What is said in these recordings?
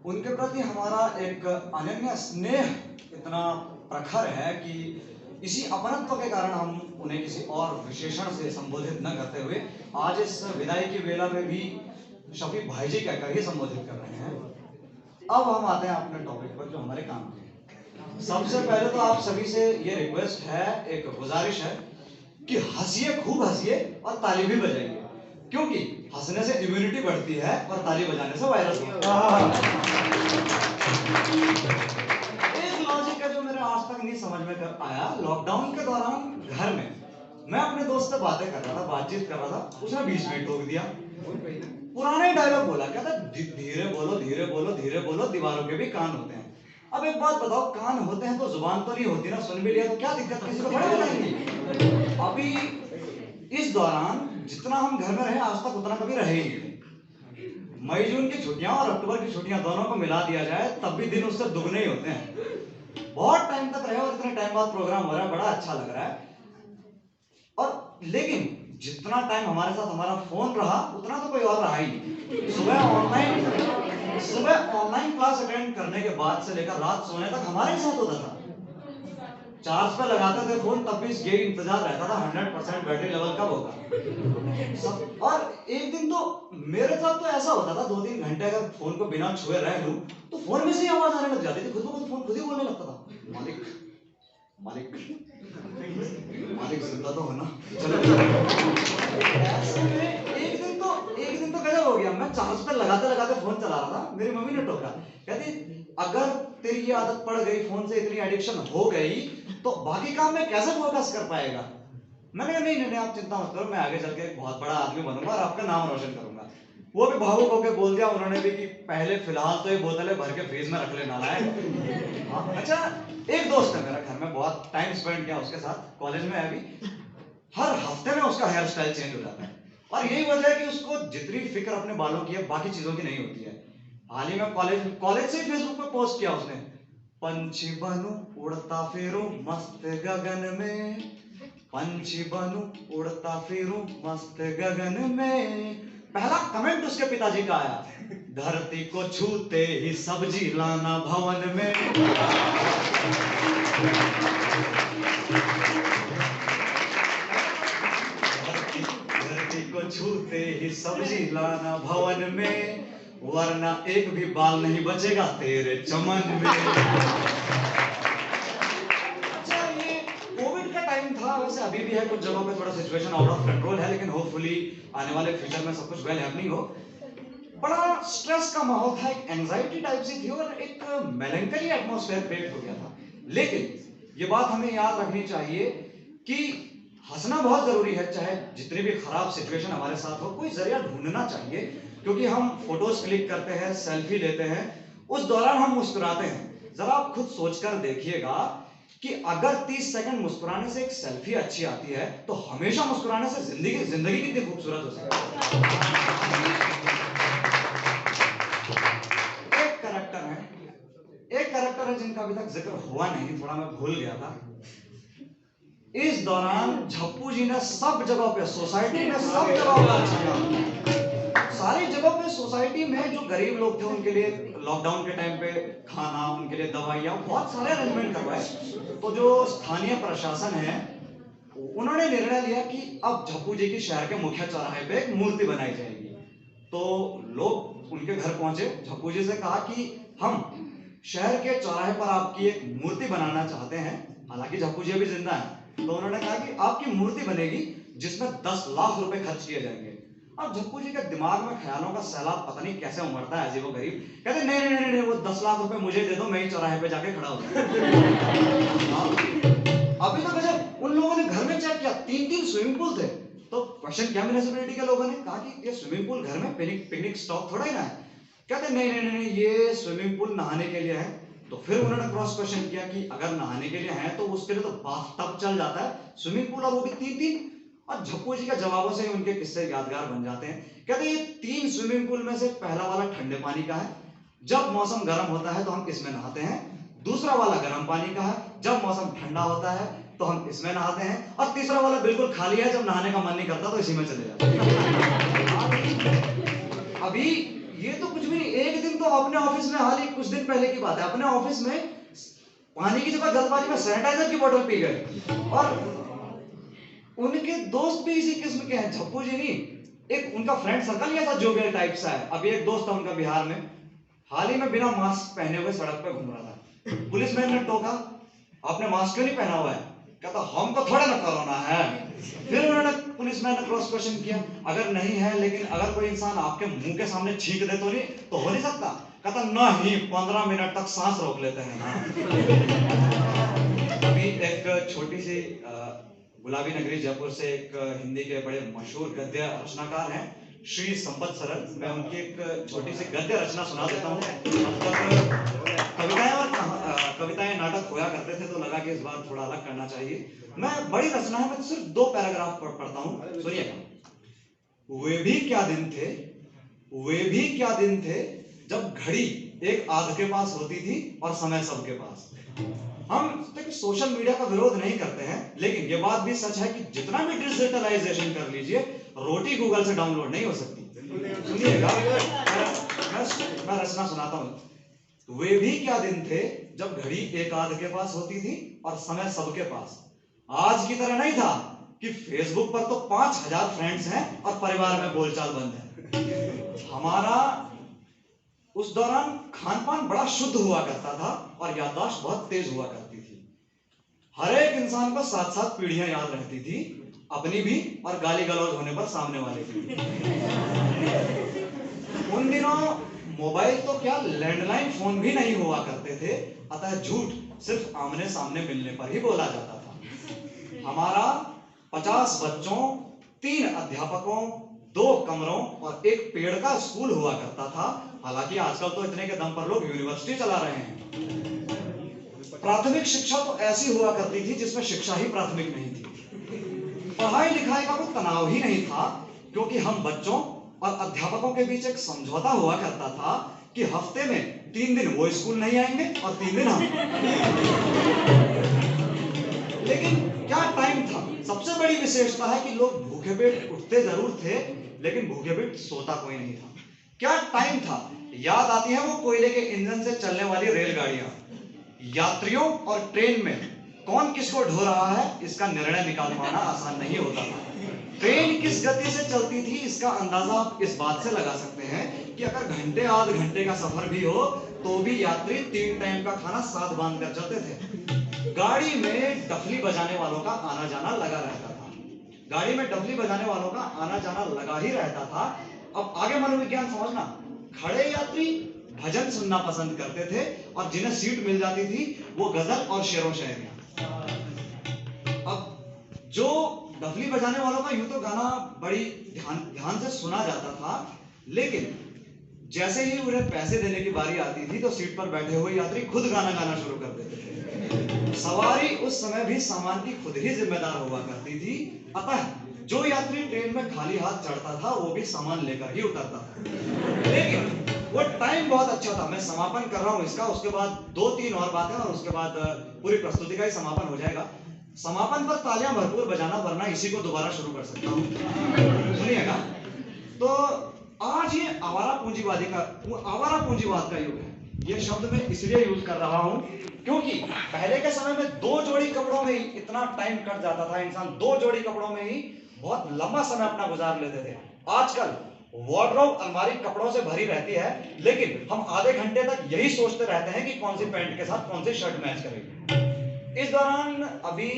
उनके प्रति हमारा एक अनन्य स्नेह इतना प्रखर है कि इसी अपनत्व के कारण हम उन्हें किसी और विशेषण से संबोधित न करते हुए आज इस विदाई की वेला में भी शफीक भाई जी कहकर ही संबोधित कर रहे हैं। अब हम आते हैं अपने टॉपिक पर जो हमारे काम के। सबसे पहले तो आप सभी से ये रिक्वेस्ट है, एक गुजारिश है कि हंसिए, खूब हंसिए और ताली भी बजाइए, क्योंकि हंसने से इम्यूनिटी बढ़ती है और ताली बजाने से वायरस होता है। एक लॉजिक है जो मेरे आज तक नहीं समझ में कर आया। लॉकडाउन के दौरान घर में मैं अपने दोस्त से बातें कर रहा था, बातचीत कर रहा था, उसने बीच में टोक दिया, पुराने डायलॉग बोला, क्या था, धीरे बोलो धीरे बोलो धीरे बोलो, दीवारों के भी कान होते हैं। अब एक बात बताओ, कान होते हैं तो जुबान तो नहीं होती ना, सुन भी लिया तो क्या दिक्कत, किसी को थोड़ा बताएंगे। अभी इस दौरान जितना हम घर में रहे आज तक उतना कभी रहे ही नहीं। मई जून की छुट्टियां और अक्टूबर की छुट्टियां दोनों को मिला दिया जाए तब भी दिन उससे दुगने ही होते हैं। बहुत टाइम तक रहे और इतने टाइम बाद प्रोग्राम हो रहा है, बड़ा अच्छा लग रहा है। और लेकिन जितना टाइम हमारे साथ हमारा फोन रहा उतना तो कोई और रहा ही नहीं। सुबह ऑनलाइन क्लास अटेंड करने के बाद से लेकर रात सोने तक हमारे साथ होता था। चार्ज पे लगाते थे फोन तब भी ये इंतजार रहता था 100% बैटरी लेवल कब होगा। और एक दिन तो मेरे साथ तो ऐसा होता था, 2-3 घंटे अगर फोन को बिना छुए रह लूं तो फोन में से ही आवाज आने लग जाती थी, खुद को खुद फोन खुद ही बोलने लगता था, मालिक मालिक मालिक जिंदा तो हो ना। चलो ऐसे में एक दिन तो गजब हो गया। मैं चार्ज पे लगाते लगाते फोन चला रहा था, मेरी मम्मी ने टोका, कहती अगर तेरी ये आदत पड़ गई, फोन से इतनी एडिक्शन हो गई तो बाकी काम में कैसे फोकस कर पाएगा। मैंने कहा नहीं नहीं नहीं, आप चिंता मत करो, मैं आगे चल के एक बहुत बड़ा आदमी बनूंगा और आपका नाम रोशन करूंगा। वो भी भावुक होकर बोल दिया उन्होंने भी कि पहले फिलहाल तो ये बोतलें भर के फ्रीज में रख लेना लायक। अच्छा, एक दोस्त है मेरा, घर में बहुत टाइम स्पेंड किया उसके साथ, कॉलेज में है अभी, हर हफ्ते में उसका हेयर स्टाइल चेंज हो जाता है और यही वजह है कि उसको जितनी फिक्र अपने बालों की है बाकी चीजों की नहीं होती है। हाल ही में कॉलेज से फेसबुक पे पोस्ट किया उसने, पंछी बनूं उड़ता फिरूं मस्त गगन में, पंछी बनूं उड़ता फिरूं मस्त गगन में। पहला कमेंट उसके पिताजी का आया, धरती को छूते ही सब्जी लाना भवन में। धरती को छूते ही सब्जी लाना भवन में, वरना एक भी बाल नहीं बचेगा तेरे चमन में। अच्छा, ये कोविड का टाइम था, वैसे अभी भी है, कुछ जगहों पे थोड़ा सिचुएशन आउट ऑफ कंट्रोल है, लेकिन होपफुली आने वाले फ्यूचर में सब कुछ वेल हैपनिंग हो। बड़ा स्ट्रेस का माहौल था, एक एंजाइटी टाइप सी थी और एक मेलैंकोली एटमॉस्फेयर क्रिएट हो गया था। लेकिन ये बात हमें याद रखनी चाहिए कि हंसना बहुत जरूरी है, चाहे जितनी भी खराब सिचुएशन हमारे साथ हो, कोई जरिया ढूंढना चाहिए, क्योंकि हम फोटोज क्लिक करते हैं, सेल्फी लेते हैं, उस दौरान हम मुस्कुराते हैं। जरा आप खुद सोचकर देखिएगा कि अगर 30 सेकंड मुस्कुराने से एक सेल्फी अच्छी आती है तो हमेशा मुस्कुराने से जिंदगी कितनी खूबसूरत हो सकती है। एक कैरेक्टर है जिनका अभी तक जिक्र हुआ नहीं, थोड़ा मैं भूल गया था। इस दौरान झप्पू जी ने सब जगह पे, सोसाइटी में सब जगह पे, सारी जगह पे सोसाइटी में जो गरीब लोग थे उनके लिए लॉकडाउन के टाइम पे खाना, उनके लिए दवाइयाँ, बहुत सारे अरेंजमेंट करवाए। तो जो स्थानीय प्रशासन है उन्होंने निर्णय लिया कि अब झप्पू जी की शहर के मुख्य चौराहे पे एक मूर्ति बनाई जाएगी। तो लोग उनके घर पहुंचे, झप्पू जी से कहा कि हम शहर के चौराहे पर आपकी एक मूर्ति बनाना चाहते हैं। हालांकि झप्पू जी अभी जिंदा है, तो उन्होंने कहा कि आपकी मूर्ति बनेगी जिसमें 10 लाख रुपए खर्च किए जाएंगे। अब झप्पू जी के दिमाग में ख्यालों का सैलाब पता नहीं कैसे उमड़ता है, अजीबो गरीब, कहते नहीं नहीं नहीं नहीं, वो 10 लाख रुपए मुझे दे दो, मैं ही चौराहे पे जाके खड़ा होता। अभी तो गजब, उन लोगों ने घर में चेक किया, 3-3 स्विमिंग पूल थे। तो क्वेश्चन किया म्युनिसिपैलिटी के लोगों ने, कहा कि ये स्विमिंग पूल घर में पिकनिक स्टॉप थोड़ा ही ना है। कहते नहीं नहीं नहीं, ये स्विमिंग पूल नहाने के लिए है। तो फिर उन्होंने क्रॉस क्वेश्चन किया कि अगर नहाने के लिए है तो उसके लिए तो बाथटब चल जाता है, स्विमिंग पूल और वो भी 3-3। और झप्पू जी के जवाबों से उनके किस्से यादगार बन जाते हैं। कहते ये 3 स्विमिंग पूल में से पहला वाला ठंडे पानी का है, जब मौसम गर्म होता है तो हम इसमें नहाते हैं। दूसरा वाला गर्म पानी का है, जब मौसम ठंडा होता है तो हम इसमें नहाते हैं। और तीसरा वाला बिल्कुल खाली है, जब नहाने का मन नहीं करता तो इसी में चले जाते हैं। अभी ये तो कुछ भी नहीं। एक दिन तो अपने ऑफिस में, हाल ही कुछ दिन पहले की बात है, अपने ऑफिस में पानी की जगह जल्दबाजी में सैनिटाइजर की बोतल पी गए। और उनके दोस्त भी इसी किस्म के हैं, झप्पू जी नहीं, एक उनका फ्रेंड सर्कल ही ऐसा जोवियल टाइप सा है। अभी एक दोस्त था उनका बिहार में, हाल ही में बिना मास्क पहने हुए सड़क पे घूम रहा था। पुलिसमैन ने टोका, आपने मास्क क्यों नहीं पहना हुआ है? कहता हमको थोड़ा ना कोरोना है। फिर उन्होंने, पुलिसमैन ने क्रॉस क्वेश्चन किया, अगर नहीं है, लेकिन अगर कोई इंसान आपके मुंह के सामने छींक दे तो नहीं, तो हो नहीं सकता? कहता नहीं, 15 मिनट तक सांस रोक लेते हैं ना। अभी एक छोटी सी गुलाबी नगरी जयपुर से एक हिंदी के बड़े मशहूर गद्य रचनाकार हैं श्री संपत सरल, मैं उनकी एक छोटी सी गद्य रचना सुना देता हूँ। कविताएं और कविताएं नाटक होया करते थे, तो लगा कि इस बार थोड़ा अलग करना चाहिए। मैं बड़ी रचना है, मैं सिर्फ 2 पैराग्राफ पढ़ता हूँ, सुनिएगा। वे भी क्या दिन थे, वे भी क्या दिन थे जब घड़ी एक आध के पास होती थी और समय सबके पास। हम देखिए सोशल मीडिया का विरोध नहीं करते हैं, लेकिन ये बात भी सच है कि जितना भी डिजिटलाइजेशन कर लीजिए, रोटी गूगल से डाउनलोड नहीं हो सकती। सुनिएगा, मैं रचना सुनाता हूं। वे भी क्या दिन थे जब घड़ी एक आध के पास होती थी और समय सबके पास। आज की तरह नहीं था कि फेसबुक पर तो 5000 फ्रेंड्स हैं और परिवार में बोलचाल बंद है। हमारा उस दौरान खान पान बड़ा शुद्ध हुआ करता था और याददाश्त बहुत तेज हुआ करती थी। हर एक इंसान को 7-7 पीढ़ियां याद रहती थी, अपनी भी और गाली गलौज होने पर सामने वाले की। उन दिनों मोबाइल तो क्या, लैंडलाइन फोन भी नहीं हुआ करते थे, अतः झूठ सिर्फ आमने सामने मिलने पर ही बोला जाता था। हमारा 50 बच्चों, 3 अध्यापकों, 2 कमरों और एक पेड़ का स्कूल हुआ करता था। हालांकि आजकल तो इतने के दम पर लोग यूनिवर्सिटी चला रहे हैं। प्राथमिक शिक्षा तो ऐसी हुआ करती थी जिसमें शिक्षा ही प्राथमिक नहीं थी। पढ़ाई लिखाई का कोई तनाव ही नहीं था, क्योंकि हम बच्चों और अध्यापकों के बीच एक समझौता हुआ करता था कि हफ्ते में 3 दिन वो स्कूल नहीं आएंगे और 3 दिन हम। लेकिन क्या टाइम था। सबसे बड़ी विशेषता है कि लोग भूखे पेट उठते जरूर थे, लेकिन भूखे पेट सोता कोई नहीं था। क्या टाइम था। याद आती है वो कोयले के इंजन से चलने वाली रेलगाड़ियां। यात्रियों और ट्रेन में कौन किसको ढो रहा है, इसका निर्णय निकाल पाना आसान नहीं होता था। ट्रेन किस गति से चलती थी, इसका अंदाजा आप इस बात से लगा सकते हैं कि अगर घंटे आध घंटे का सफर भी हो, तो भी यात्री 3 टाइम का खाना साथ बांध कर चलते थे। गाड़ी में डफली बजाने वालों का आना जाना लगा रहता था। गाड़ी में डफली बजाने वालों का आना जाना लगा ही रहता था। अब आगे मनोविज्ञान समझना। खड़े यात्री भजन सुनना पसंद करते थे और जिन्हें सीट मिल जाती थी वो गजल और शेरों शायरियां। अब जो डफली बजाने वालों का यूं तो गाना बड़ी ध्यान से सुना जाता था, लेकिन जैसे ही उन्हें पैसे देने की बारी आती थी तो सीट पर बैठे हुए यात्री खुद गाना गाना शुरू कर देते थे। सवारी उस समय भी सामान की खुद ही जिम्मेदार हुआ करती थी, अतः जो यात्री ट्रेन में खाली हाथ चढ़ता था वो भी सामान लेकर ही उतरता था। लेकिन वो टाइम बहुत अच्छा था। मैं समापन कर रहा हूं इसका, उसके बाद 2-3 और बातें और उसके बाद पूरी प्रस्तुति का ही समापन हो जाएगा। समापन पर तालियां भरपूर बजाना, वरना इसी को दोबारा शुरू कर सकता हूं। सुनिएगा। तो आज ये आवारा पूंजीवाद का युग है। ये शब्द मैं इसलिए यूज कर रहा हूं क्योंकि पहले के समय में 2 जोड़ी कपड़ों में ही इतना टाइम कट जाता था। इंसान 2 जोड़ी कपड़ों में ही बहुत लंबा समय अपना गुजार लेते थे। आजकल वार्डरोब अलमारी कपड़ों से भरी रहती है, लेकिन हम आधे घंटे तक यही सोचते रहते हैं कि कौन सी पैंट के साथ कौन सी शर्ट मैच करेगी। इस दौरान अभी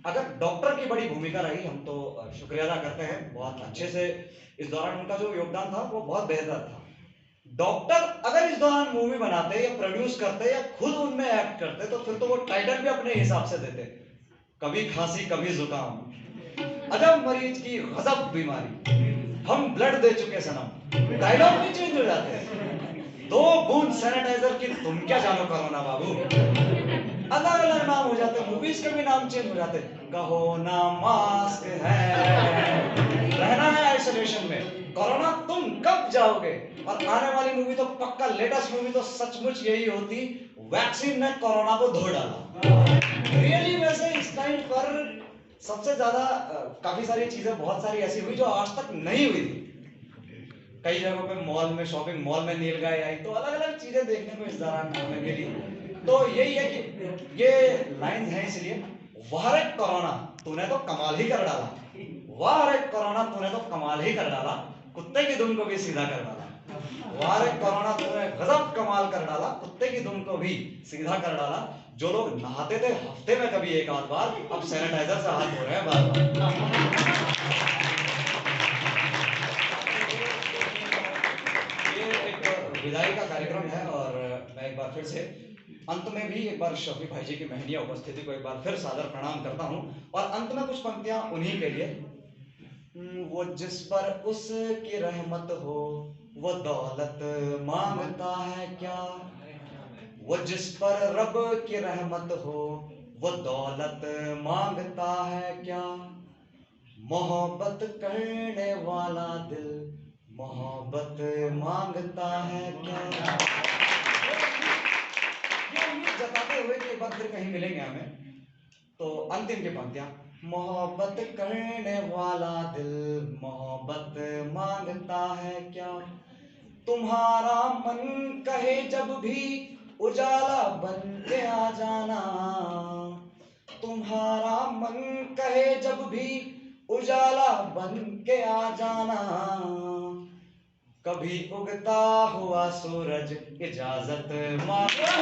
अगर डॉक्टर की बड़ी भूमिका रही, हम तो शुक्रिया अदा करते हैं बहुत अच्छे से। इस दौरान उनका जो योगदान था वो बहुत बेहतर था। डॉक्टर अगर इस दौरान मूवी बनाते या प्रोड्यूस करते या खुद उनमें एक्ट करते, तो फिर तो वो टाइटल भी अपने हिसाब से देते। कभी खांसी कभी जुकाम, अजब मरीज की गजब बीमारी, हम ब्लड दे चुके सनम। डायलॉग भी चेंज हो जाते हैं। 2 बूंद सैनिटाइजर की तुम क्या जानो कोरोना बाबू। अलग अलग नाम हो जाते, मूवीज के भी नाम चेंज हो जाते। कहो ना मास्क है, रहना है आइसोलेशन में, कोरोना तुम कब जाओगे। और आने वाली मूवी तो पक्का, लेटेस्ट मूवी तो सचमुच यही होती, वैक्सीन ने कोरोना को धो डाला। रियली वैसे इस टाइम पर सबसे ज्यादा काफी सारी चीजें बहुत सारी ऐसी हुई जो आज तक नहीं हुई थी। कई जगहों पे मॉल में, शॉपिंग मॉल में नीलगाय आई, तो अलग अलग चीजें देखने को इस दौरान हमें मिली। तो यही है कि ये लाइन है, इसलिए वाह रे कोरोना तूने तो कमाल ही कर डाला, वाह रे कोरोना तूने तो कमाल ही कर डाला, कुत्ते की दुम को भी सीधा कर डाला। वाह रे कोरोना तूने गजब कमाल कर डाला, कुत्ते की दुम को भी सीधा कर डाला। जो लोग नहाते थे हफ्ते में कभी एक आध बार, अब सैनिटाइजर से हाथ धो रहे हैं बार बार। ये एक विदाई का कार्यक्रम है और मैं एक बार फिर से अंत में भी एक बार शफी भाई जी की महनीय उपस्थिति को एक बार फिर सादर प्रणाम करता हूं। और अंत में कुछ पंक्तियां उन्हीं के लिए। वो जिस पर उसकी रहमत हो वो दौलत मांगता है क्या, वो जिस पर रब की रहमत हो वो दौलत मांगता है क्या, मोहब्बत करने वाला दिल मोहब्बत मांगता है क्या। ये उम्मीद जताते हुए कि एक बार फिर कहीं मिलेंगे हमें, तो अंतिम की पंक्तियां। मोहब्बत करने वाला दिल मोहब्बत मांगता है क्या, तुम्हारा मन कहे जब भी उजाला बन के आ जाना, तुम्हारा मन कहे जब भी उजाला बन के आ जाना, कभी उगता हुआ सूरज इजाजत मांगता।